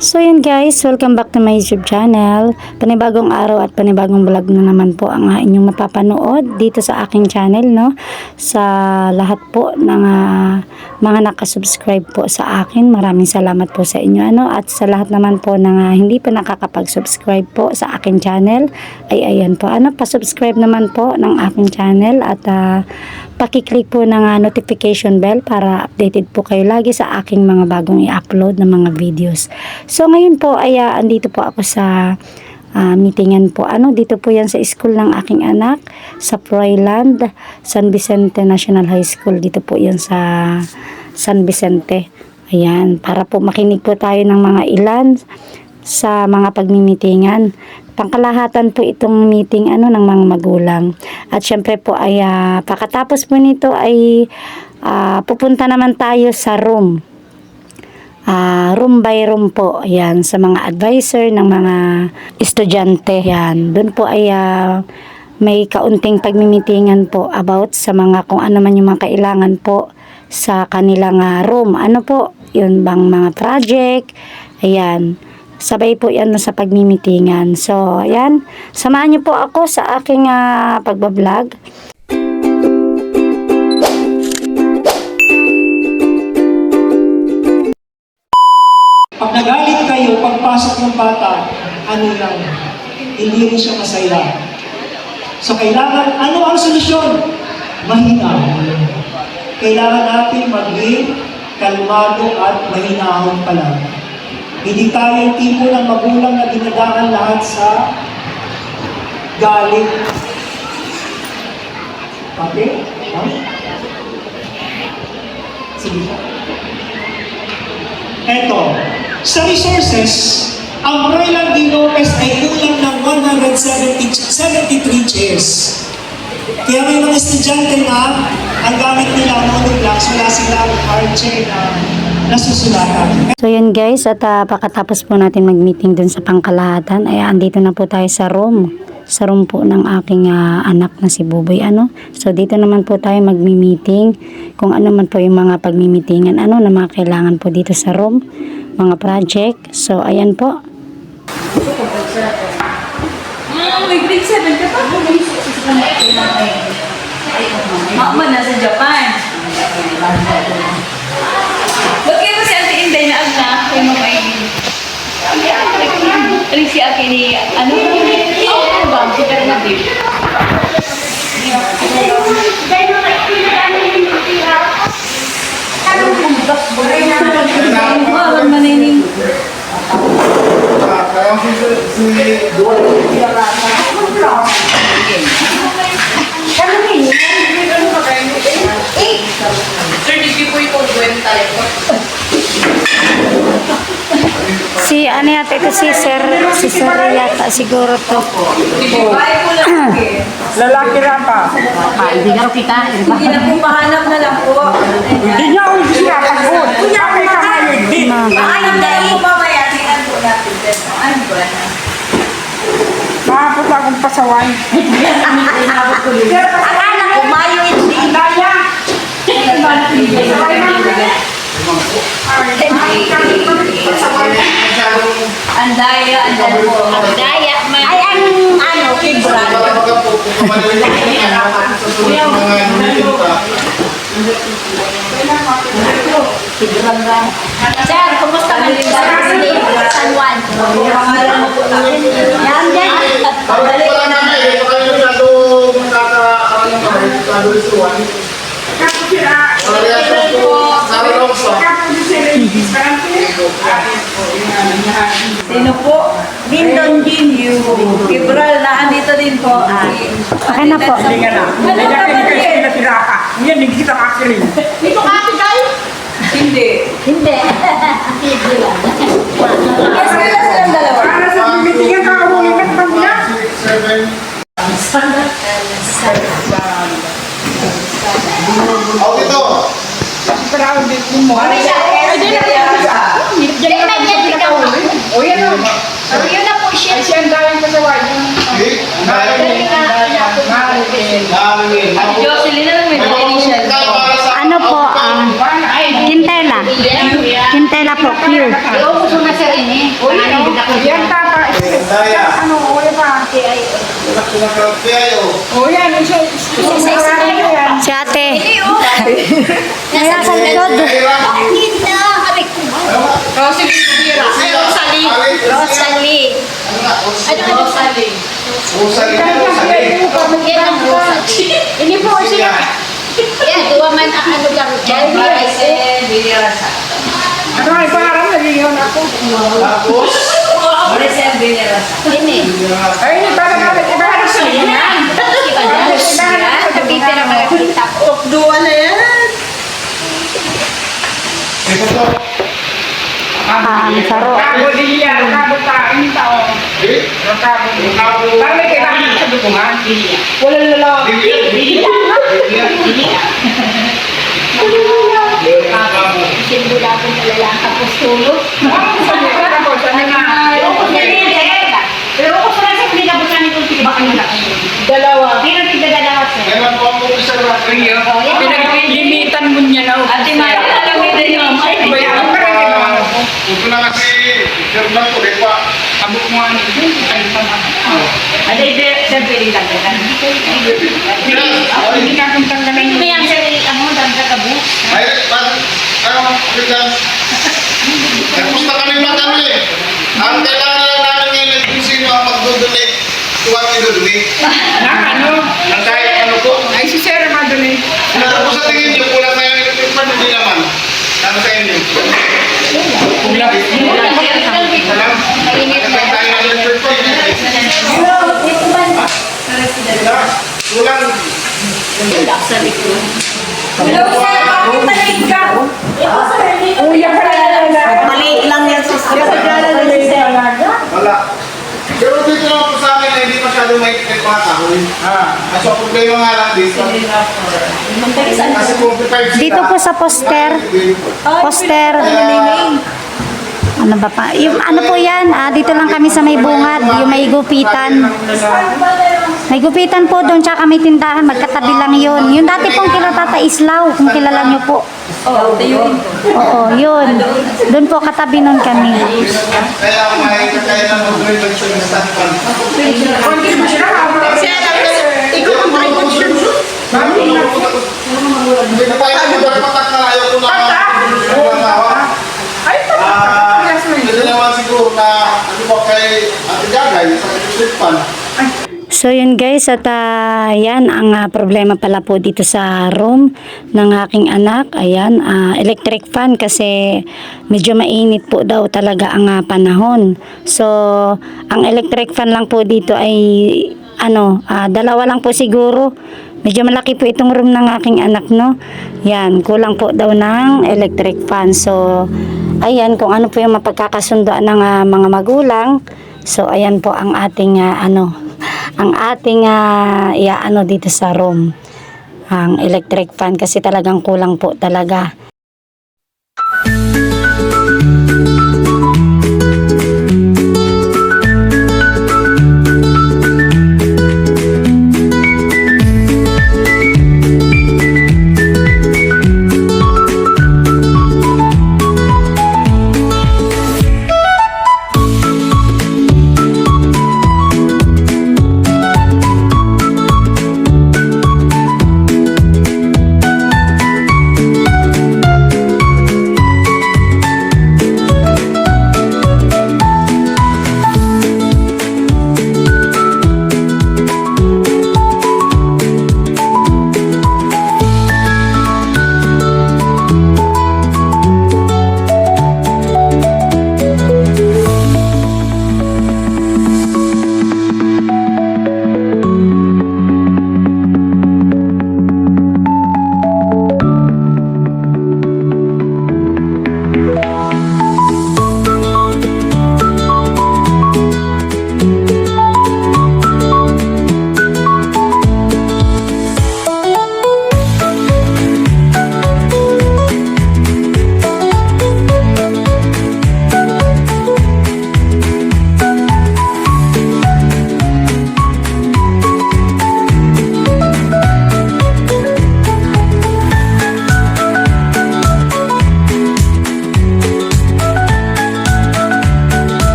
So yan guys, welcome back to my YouTube channel. Panibagong araw at panibagong vlog na naman po ang inyong mapapanood dito sa aking channel, no? Sa lahat po ng mga nakasubscribe po sa akin, maraming salamat po sa inyo, ano? At sa lahat naman po ng hindi pa nakakapag-subscribe po sa aking channel, ay ayan po, ano, pa-subscribe naman po ng aking channel at pakiclick po ng notification bell para updated po kayo lagi sa aking mga bagong i-upload na mga videos. So ngayon po ay andito po ako sa meetingan po. Ano, dito po yan sa school ng aking anak sa Froiland, San Vicente National High School. Dito po yan sa San Vicente. Ayan, para po makinig po tayo ng mga ilan sa mga pagmimitingan. Pangkalahatan po itong meeting ng mga magulang. At syempre po ay pagkatapos po nito ay pupunta naman tayo sa room. Room by room po. Ayan, sa mga advisor ng mga estudyante. Ayan, doon po ay may kaunting pagmimitingan po about sa mga kung ano man yung mga kailangan po sa kanilang room. Ano po, yun bang mga project. Ayan, sabay po yan sa pagmimitingan. So, ayan, samahan niyo po ako sa aking pagbablog. Pag nagalit kayo, pagpasok ng bata, ano lang, hindi rin siya masaya. So, kailangan, ano ang solusyon? Mahina. Kailangan natin maging kalmado at mahinahon pa lang. Hindi tayo yung tipo ng magulang na dinadaan lahat sa galit. Okay? Huh? Sige po. Eto, sa resources, ang Froiland D. Lopez ay kulang ng 173 chairs. Kaya may mga estudyante na ang gamit nila monoblocks, wala silang hard chair na nasusulatan. So yan guys, at pagkatapos po natin mag-meeting dun sa pangkalahatan, ay andito na po tayo sa room. Sa room po ng aking anak na si Buboy, ano. So dito naman po tayo magmi-meeting kung ano man po yung mga pagmi-meetingan, ano, na mga kailangan po dito sa room, mga project. So ayan po. May grade 7 ka pa? Mama, nasa Japan. Bakit mo si Ate Inday na agna kay Mama Aileen? Aling si Ate ni, ano? Ano ba? Si Bernadette. Wala manining. Sir, hindi po ito buwan tayo. Si ano yata ito, si Sir yata siguro to. Lalaki lang pa. Hindi nga kita. Hindi na po mahanap na lang po. Hindi niya ako sinapagod. Kuya, may kamayod din. Mahanap na lang po mamaya. Tingnan po natin din. Ano ba na? Makapot akong pasawan. Akala ko mayo hindi. Daya! Ang daya, andan po. Ang daya, ay ang ano, kibran. Sir, kumusta man din sa San Juan? Yan din. Pabalik na namin. Sino po? Lindon Jinyu. Kibral na andito din po. Okay na po. Hindi nga na. Hindi ka kasi nasira ka. Ngayon, hindi kita makakirin. Dito ka, Tikay? Hindi. Hindi. Hindi lang. Kasi wala silang dalawa. Para sa bibitigan ka, umulin ka pa muna. Ako dito. Parang dito mo. Ano siya? Pwede na siya. Hindi na niya pinakahuli. O yan o. Yun na po siya. Ay siya ang daming pasawan. Okay? Dali nga. Nangangin. Ate Jocelyn na lang may initial. Ano po, Quintela. Quintela po, pure. Loko sa nasa rin eh. Yan tapa. Daya. Ano, ulo pa. Anak ko ng kapiayo. O yan, isa yan. Si ate. Nasa sa likod. Daya. Hindi na. Kami kumain. Rosalie. Rosalie. Ano nga? Ano ang Rosalie? Rosalie. Rosalie. Yan ang Rosalie. Hindi po siya. Yan, duwa man ang ano lang. Yan, Maricel, Villarasa. Ano ay parang naligaw na ako. Tapos, Maricel, Villarasa. Ini. Ay, hindi parang ibahan sa liyan. Iba na. Kapita na mga kita ko. Tukduwa na yan. ito to. Saro. Rokabo din yan. Rokabo kain tao. Eh? Rokabo. Rokabo. Parang may kailangan sa dukungan. Walang lalaki. Rokabo. Simbula ko na lalaki tapos tulog. Pero ako sa nasa hindi na po siya nito tiba kayo na. Dalawa. Hindi na tigdadalawa siya. Kailan po ang isa na rin? Pinaglimitan mo niya na. Ate Mara, alam mo din yun. Bayan ka rin naman ako. Ito na kasi, sir na to, di pa. Abot mo nga nito. Ay, tama. Ate, siyempre rin lang yan. Hindi ka kung tanggalan Hindi yan siya rin ang mga danda ka bu. Ay, ano, African. Nagpusta kami magkano eh. Ang kailangan lang namin ngayon ay kung sino ang magdodonate. Tuwag i-donate. ano? Ang kahit ano po. Ay, si Sarah Madalyn. Ano po sa tingin niyo, kulang na yung electric fan, hindi naman. Ano sa inyo? Kulang. Kulang. Mainit na. Tayo ng electric fan. Kulang. Sa likod. Uya pa rin na. Maliit lang yan sa Wala. Pero dito naman po sa amin, hindi masyado maikit mga kahoy. Kaso ang problema nga lang dito. Kasi kung 55 sila. Dito po sa poster. Poster. Ano ba pa? Yung ano po yan? Dito lang kami sa may bungad. Yung may gupitan. May gupitan po doon. Tsaka may tindahan. Magkatabi lang yun. Yung dati pong kila Tata Islaw. Kung kilala nyo po. Oo, yun. Doon po katabi nun kami. Kaya may kaya na mag-drive sa stand pan. Konti mo siya. Ikaw ang contribution. Hindi na tayo mag-patak na ayaw ko na Ay, Ito naman siguro na ano ba kay Ate Gagay sa electric fan. So yun guys, at yan ang problema pala po dito sa room ng aking anak. Ayan, electric fan kasi medyo mainit po daw talaga ang panahon. So ang electric fan lang po dito ay dalawa lang po siguro. Medyo malaki po itong room ng aking anak, no? Yan, kulang po daw ng electric fan. So ayan, kung ano po yung mapagkakasundoan ng mga magulang. So ayan po ang ating iaano dito sa room, ang electric fan kasi talagang kulang po talaga.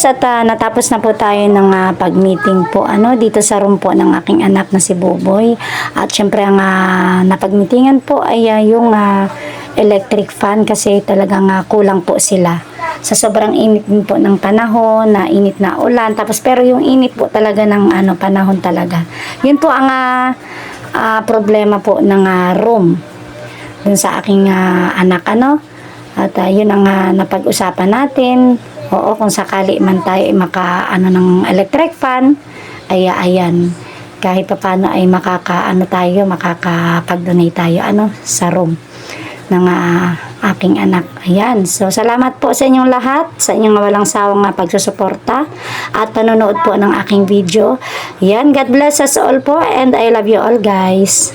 at natapos na po tayo ng pag-meeting po dito sa room po ng aking anak na si Buboy. At syempre ang napag-meetingan po ay yung electric fan kasi talagang kulang po sila. Sa sobrang init din po ng panahon, na init na ulan, tapos pero yung init po talaga ng panahon talaga. Yun po ang problema po ng room dun sa aking anak at yun ang napag-usapan natin. Oo, kung sakali man tayo ng electric fan, ay ayan, kahit paano ay makakapag-donate tayo sa room ng aking anak. Ayan. So, salamat po sa inyong lahat, sa inyong walang sawang pagsusuporta at panonood po ng aking video. Ayan. God bless us all po and I love you all, guys.